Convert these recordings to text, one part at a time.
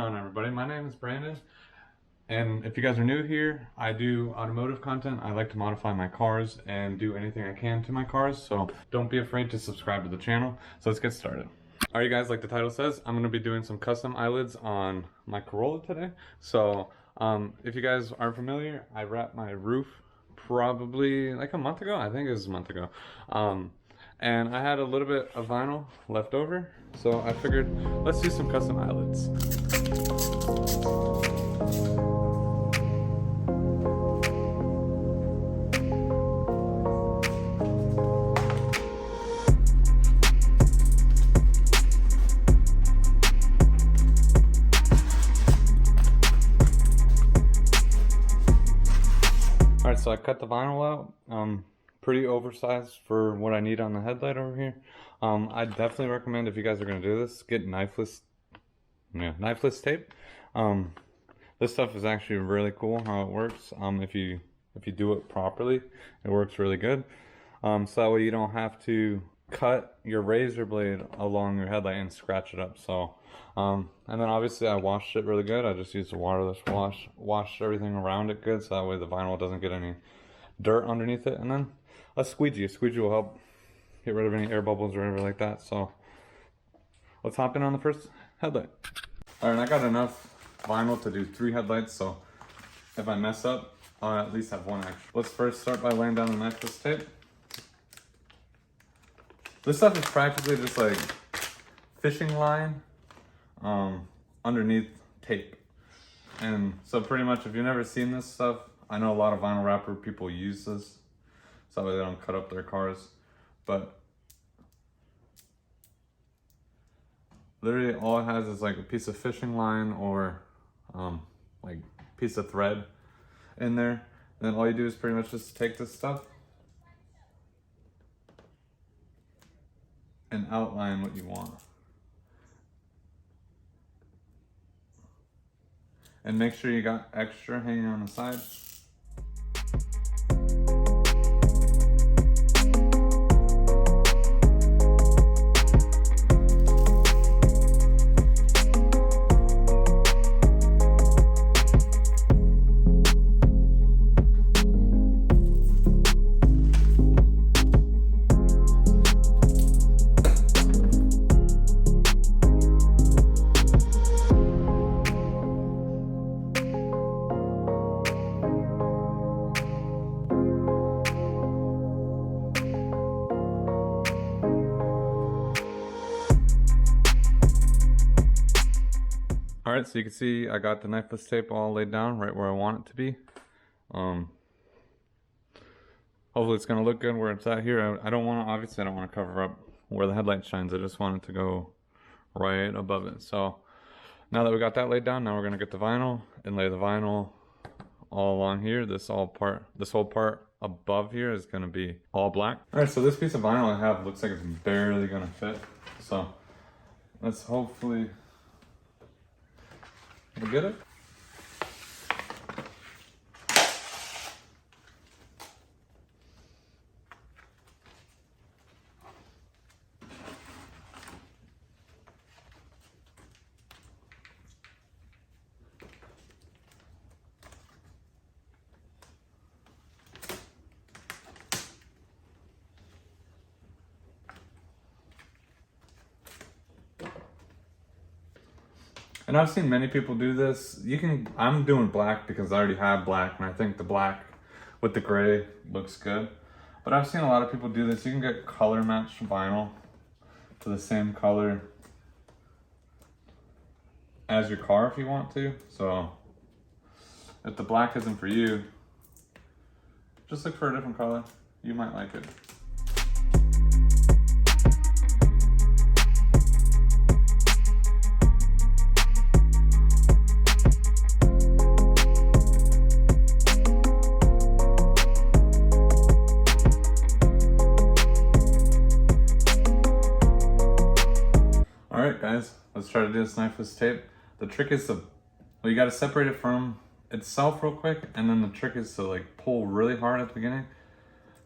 on, everybody? My name is Brandon, and if you guys are new here, I do automotive content. I like to modify my cars and do anything I can to my cars, so don't be afraid to subscribe to the channel. So let's get started. Alright guys, like the title says, I'm going to be doing some custom eyelids on my Corolla today. So if you guys aren't familiar, I wrapped my roof probably like a month ago. I think it was a month ago. And I had a little bit of vinyl left over, so I figured let's do some custom eyelids. Alright, so I cut the vinyl out. Pretty oversized for what I need on the headlight over here. I definitely recommend, if you guys are going to do this, get knifeless tape. This stuff is actually really cool how it works. If you do it properly, it works really good. So that way you don't have to cut your razor blade along your headlight and scratch it up. So and then obviously I washed it really good. I just used a waterless wash, washed everything around it good, so that way the vinyl doesn't get any dirt underneath it. And then a squeegee will help get rid of any air bubbles or whatever like that. So let's hop in on the first headlight. Alright, I got enough vinyl to do 3 headlights, so if I mess up, I'll at least have 1 extra. Let's first start by laying down the knifeless tape. This stuff is practically just like fishing line underneath tape. And so pretty much, if you've never seen this stuff, I know a lot of vinyl wrapper people use this, so that way they don't cut up their cars. But literally all it has is like a piece of fishing line or like piece of thread in there. And then all you do is pretty much just take this stuff and outline what you want. And make sure you got extra hanging on the side. Alright, so you can see I got the knifeless tape all laid down right where I want it to be. Hopefully it's going to look good where it's at here. Obviously I don't want to cover up where the headlight shines. I just want it to go right above it. So now that we got that laid down, now we're going to get the vinyl and lay the vinyl all along here. This whole part above here is going to be all black. Alright, so this piece of vinyl I have looks like it's barely going to fit. So let's hopefully we'll get it. And I've seen many people do this. I'm doing black because I already have black, and I think the black with the gray looks good. But I've seen a lot of people do this. You can get color matched vinyl to the same color as your car if you want to. So if the black isn't for you, just look for a different color. You might like it. Alright guys, let's try to do this knifeless tape. The trick is you gotta separate it from itself real quick, and then the trick is to like pull really hard at the beginning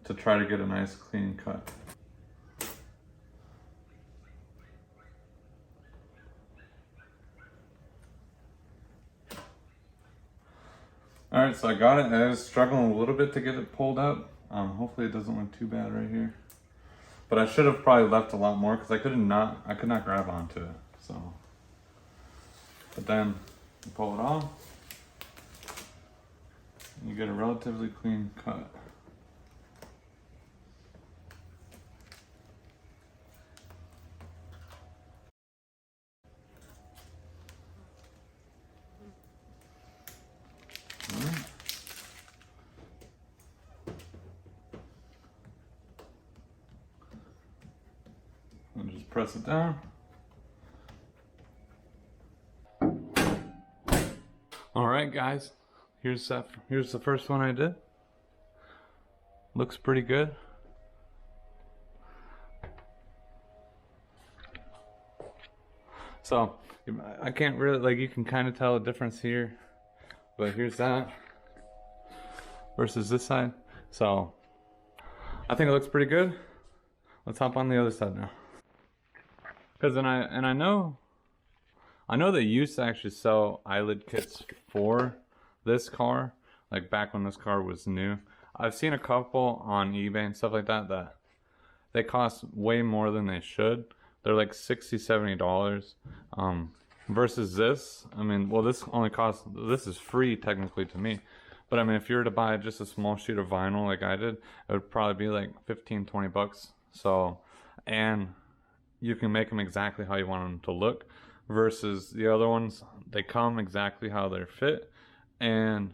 to try to get a nice clean cut. Alright, so I got it. I was struggling a little bit to get it pulled up. Hopefully it doesn't look too bad right here. But I should have probably left a lot more because I could not grab onto it. So, but then you pull it off, you get a relatively clean cut. And just press it down. All right, guys, here's the first one I did. Looks pretty good. So I can't really, like, you can kind of tell a difference here, but here's that versus this side. So I think it looks pretty good. Let's hop on the other side now. Because I know they used to actually sell eyelid kits for this car, like back when this car was new. I've seen a couple on eBay and stuff like that that they cost way more than they should. They're like $60–70 versus this. I mean, well, this is free technically to me, but I mean, if you were to buy just a small sheet of vinyl like I did, it would probably be like 15–20 bucks. So, and you can make them exactly how you want them to look versus the other ones, they come exactly how they're fit, and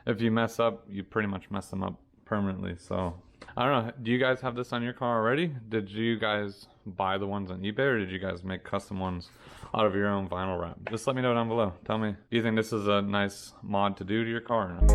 if you mess up, you pretty much mess them up permanently. So I don't know, do you guys have this on your car already? Did you guys buy the ones on eBay, or did you guys make custom ones out of your own vinyl wrap? Just let me know down below. Tell me, do you think this is a nice mod to do to your car or not?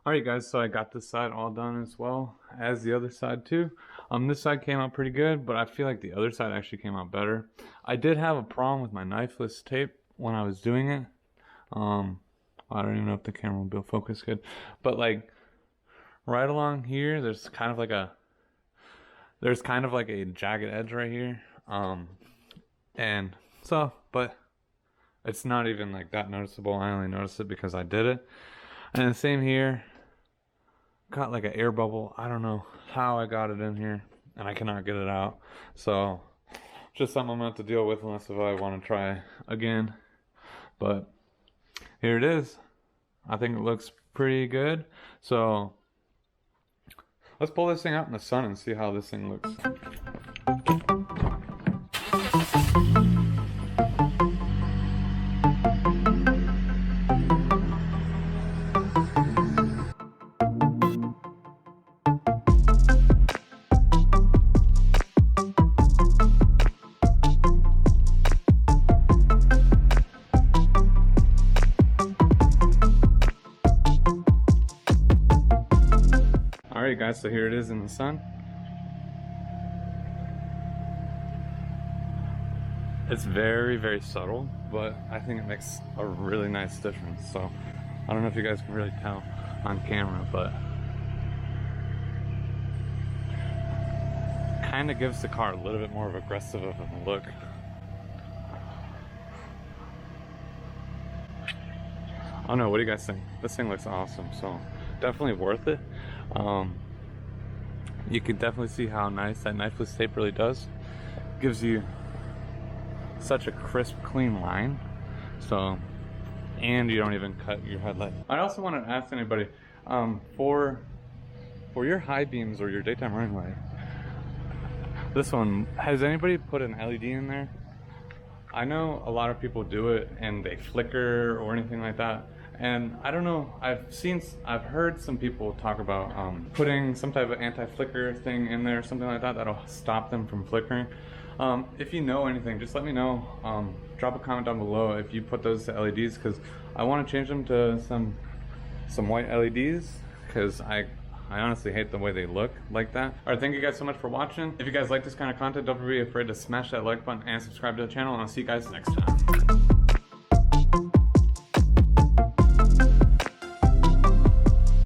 Alright guys, so I got this side all done as well as the other side too. This side came out pretty good, but I feel like the other side actually came out better. I did have a problem with my knifeless tape when I was doing it. I don't even know if the camera will be focused good, but like right along here, there's kind of like a jagged edge right here. And so, but it's not even like that noticeable. I only noticed it because I did it. And the same here, got like an air bubble. I don't know how I got it in here, and I cannot get it out. So just something I'm gonna have to deal with unless if I want to try again. But here it is. I think it looks pretty good. So let's pull this thing out in the sun and see how this thing looks. Alright guys, so here it is in the sun. It's very, very subtle, but I think it makes a really nice difference. So I don't know if you guys can really tell on camera, but kind of gives the car a little bit more of aggressive of a look. I don't know, what do you guys think? This thing looks awesome, so definitely worth it. You can definitely see how nice that knifeless tape really does. Gives you such a crisp, clean line. So, and you don't even cut your headlight. I also want to ask anybody, for your high beams or your daytime running light, this one, has anybody put an LED in there? I know a lot of people do it and they flicker or anything like that. And I don't know, I've heard some people talk about putting some type of anti-flicker thing in there, something like that, that'll stop them from flickering. If you know anything, just let me know. Drop a comment down below if you put those to LEDs, because I want to change them to some white LEDs, because I I honestly hate the way they look like that. All right, thank you guys so much for watching. If you guys like this kind of content, don't be afraid to smash that like button and subscribe to the channel, and I'll see you guys next time.